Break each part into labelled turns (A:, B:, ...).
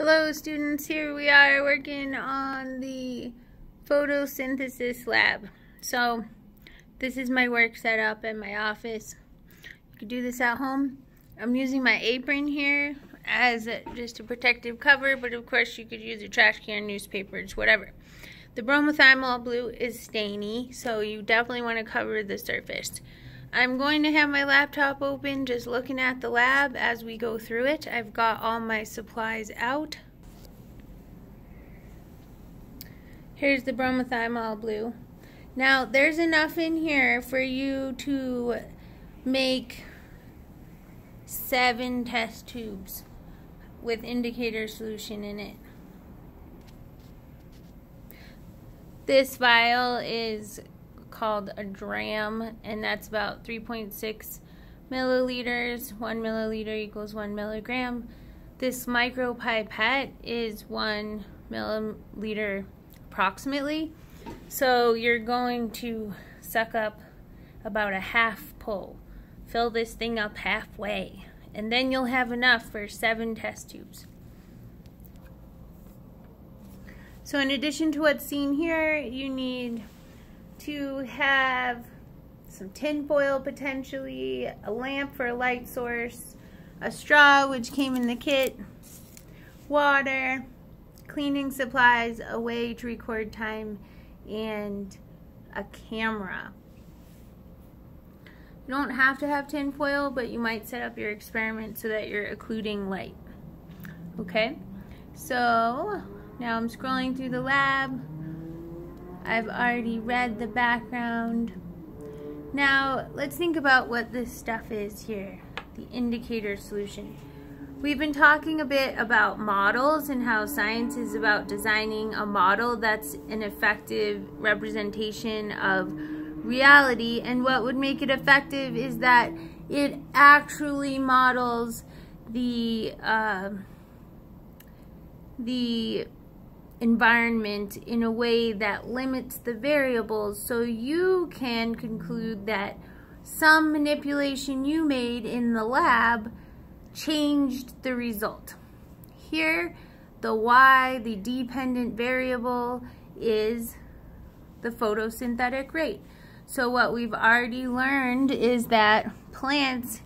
A: Hello students, here we are working on the photosynthesis lab. So this is my work setup in my office. You can do this at home. I'm using my apron here as just a protective cover, but of course you could use a trash can, newspapers, whatever. The bromothymol blue is stainy, so you definitely want to cover the surface. I'm going to have my laptop open, just looking at the lab as we go through it. I've got all my supplies out. Here's the bromothymol blue. Now, there's enough in here for you to make 7 test tubes with indicator solution in it. This vial is called a dram, and that's about 3.6 milliliters. 1 milliliter equals 1 milligram. This micro pipette is 1 milliliter approximately. So you're going to suck up about a half pull. Fill this thing up halfway, and then you'll have enough for 7 test tubes. So in addition to what's seen here, you need to have some tin foil potentially, a lamp for a light source, a straw which came in the kit, water, cleaning supplies, a way to record time, and a camera. You don't have to have tin foil, but you might set up your experiment so that you're occluding light. Okay, so now I'm scrolling through the lab. I've already read the background. Now, let's think about what this stuff is here, the indicator solution. We've been talking a bit about models and how science is about designing a model that's an effective representation of reality, and what would make it effective is that it actually models the environment in a way that limits the variables, so you can conclude that some manipulation you made in the lab changed the result. Here, the y, the dependent variable, is the photosynthetic rate. So what we've already learned is that plants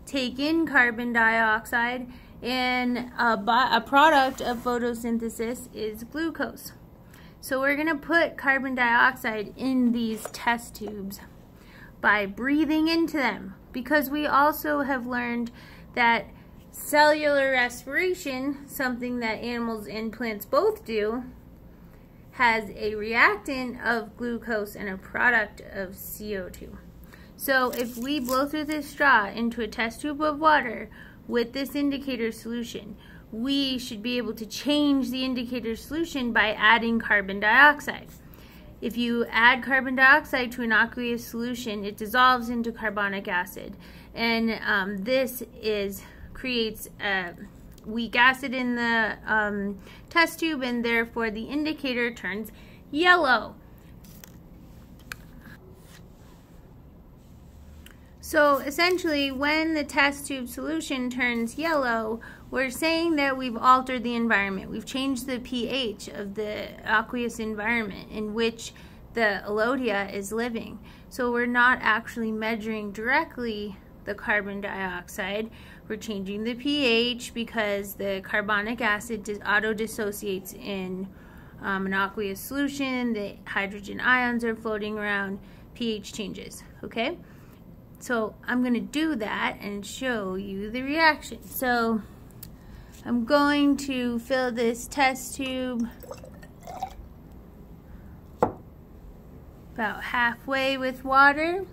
A: take in carbon dioxide, and a product of photosynthesis is glucose. So we're going to put carbon dioxide in these test tubes by breathing into them, because we also have learned that cellular respiration, something that animals and plants both do, has a reactant of glucose and a product of CO2. So if we blow through this straw into a test tube of water with this indicator solution, we should be able to change the indicator solution by adding carbon dioxide. If you add carbon dioxide to an aqueous solution, it dissolves into carbonic acid, and this creates a weak acid in the test tube, and therefore the indicator turns yellow. So essentially, when the test tube solution turns yellow, we're saying that we've altered the environment. We've changed the pH of the aqueous environment in which the Elodia is living. So we're not actually measuring directly the carbon dioxide. We're changing the pH because the carbonic acid auto-dissociates in an aqueous solution. The hydrogen ions are floating around. pH changes, okay? So I'm going to do that and show you the reaction. So I'm going to fill this test tube about halfway with water.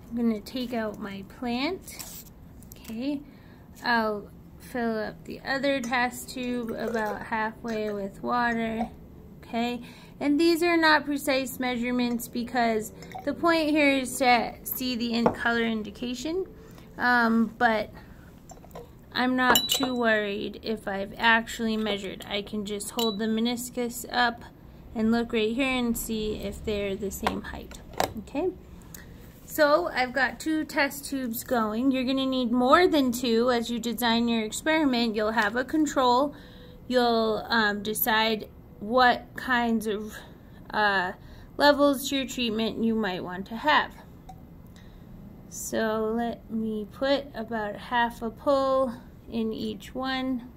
A: I'm going to take out my plant. Okay, I'll fill up the other test tube about halfway with water. Okay, and these are not precise measurements because the point here is to see the color indication, but I'm not too worried if I've actually measured. I can just hold the meniscus up and look right here and see if they're the same height. Okay, So I've got 2 test tubes going. You're going to need more than 2 as you design your experiment. You'll have a control. You'll decide what kinds of levels to your treatment you might want to have. So let me put about half a pull in each one.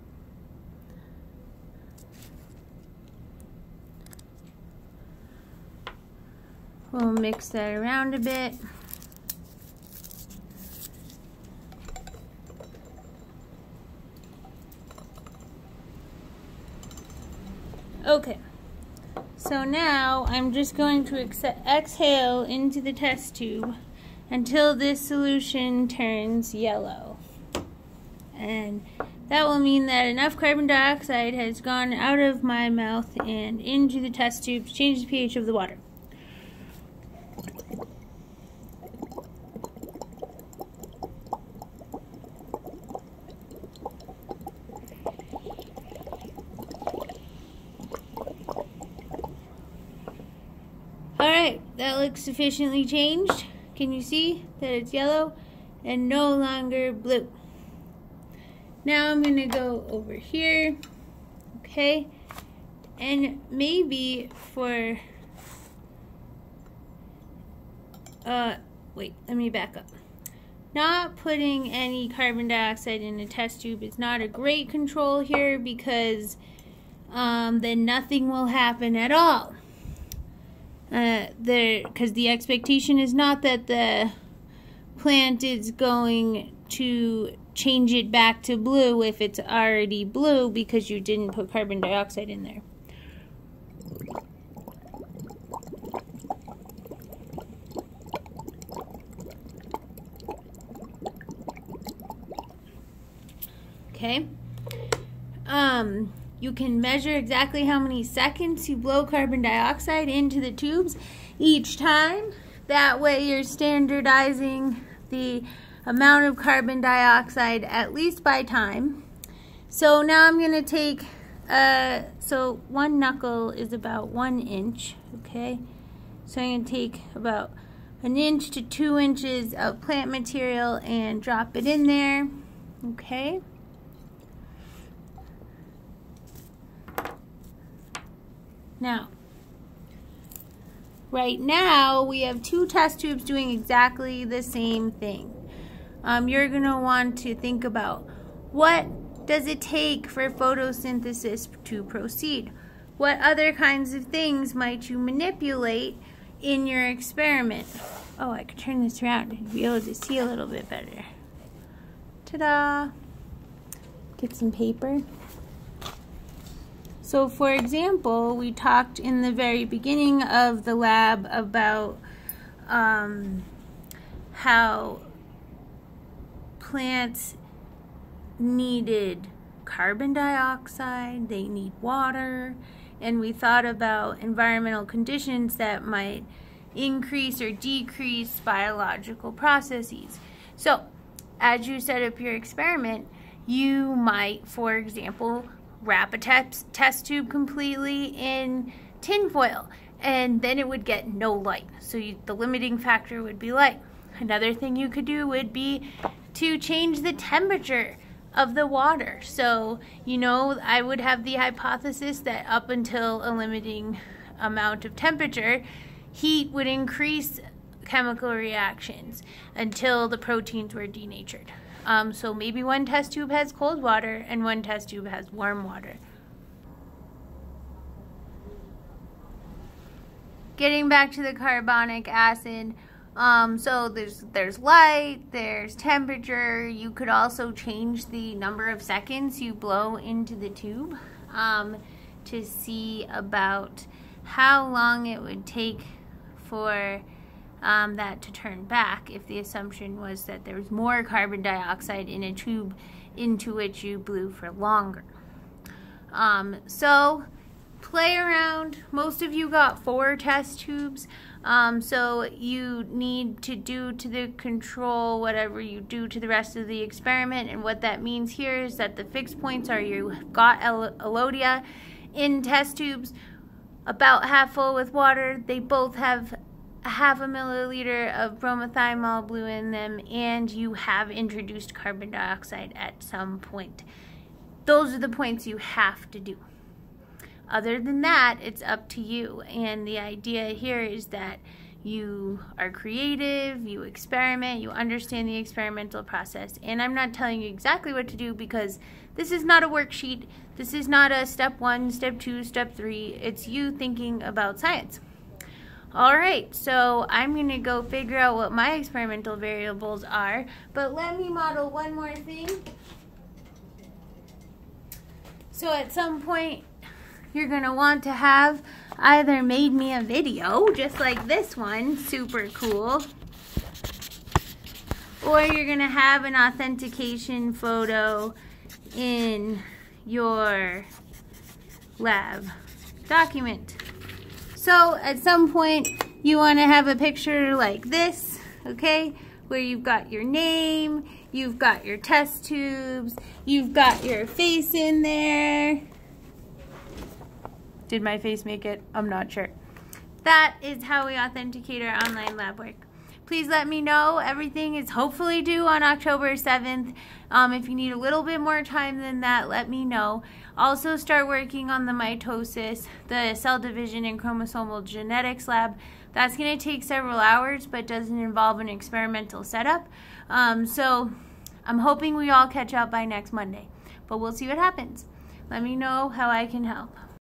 A: We'll mix that around a bit. Okay, so now I'm just going to exhale into the test tube until this solution turns yellow. And that will mean that enough carbon dioxide has gone out of my mouth and into the test tube to change the pH of the water. Alright, that looks sufficiently changed. Can you see that it's yellow and no longer blue? Now I'm going to go over here, okay, and maybe for, wait, let me back up. Not putting any carbon dioxide in a test tube is not a great control here because then nothing will happen at all. Because the expectation is not that the plant is going to change it back to blue if it's already blue because you didn't put carbon dioxide in there. Okay. You can measure exactly how many seconds you blow carbon dioxide into the tubes each time. That way you're standardizing the amount of carbon dioxide at least by time. So now I'm going to take, so 1 knuckle is about 1 inch, okay? So I'm going to take about 1 inch to 2 inches of plant material and drop it in there, okay? Now, right now we have 2 test tubes doing exactly the same thing. You're going to want to think about what does it take for photosynthesis to proceed? What other kinds of things might you manipulate in your experiment? Oh, I could turn this around and be able to see a little bit better. Ta-da! Get some paper. So for example, we talked in the very beginning of the lab about how plants needed carbon dioxide, they need water, and we thought about environmental conditions that might increase or decrease biological processes. So as you set up your experiment, you might, for example, wrap a test tube completely in tin foil, and then it would get no light. So the limiting factor would be light. Another thing you could do would be to change the temperature of the water. So, you know, I would have the hypothesis that up until a limiting amount of temperature, heat would increase chemical reactions until the proteins were denatured. So maybe 1 test tube has cold water and 1 test tube has warm water. Getting back to the carbonic acid, so there's light, there's temperature. You could also change the number of seconds you blow into the tube to see about how long it would take for that to turn back if the assumption was that there was more carbon dioxide in a tube into which you blew for longer. So play around. Most of you got 4 test tubes, so you need to do to the control whatever you do to the rest of the experiment, and what that means here is that the fixed points are you've got Elodea in test tubes about half full with water. They both have a half a milliliter of bromothymol blue in them, and you have introduced carbon dioxide at some point. Those are the points you have to do. Other than that, it's up to you. And the idea here is that you are creative, you experiment, you understand the experimental process. And I'm not telling you exactly what to do because this is not a worksheet. This is not a step 1, step 2, step 3. It's you thinking about science. All right, so I'm going to go figure out what my experimental variables are. But let me model one more thing. So at some point, you're going to want to have either made me a video, just like this one, super cool, or you're going to have an authentication photo in your lab document. So at some point, you want to have a picture like this, okay, where you've got your name, you've got your test tubes, you've got your face in there. Did my face make it? I'm not sure. That is how we authenticate our online lab work. Please let me know. Everything is hopefully due on October 7th. If you need a little bit more time than that, let me know. Also start working on the mitosis, the cell division and chromosomal genetics lab. That's going to take several hours, but doesn't involve an experimental setup. So I'm hoping we all catch up by next Monday, but we'll see what happens. Let me know how I can help.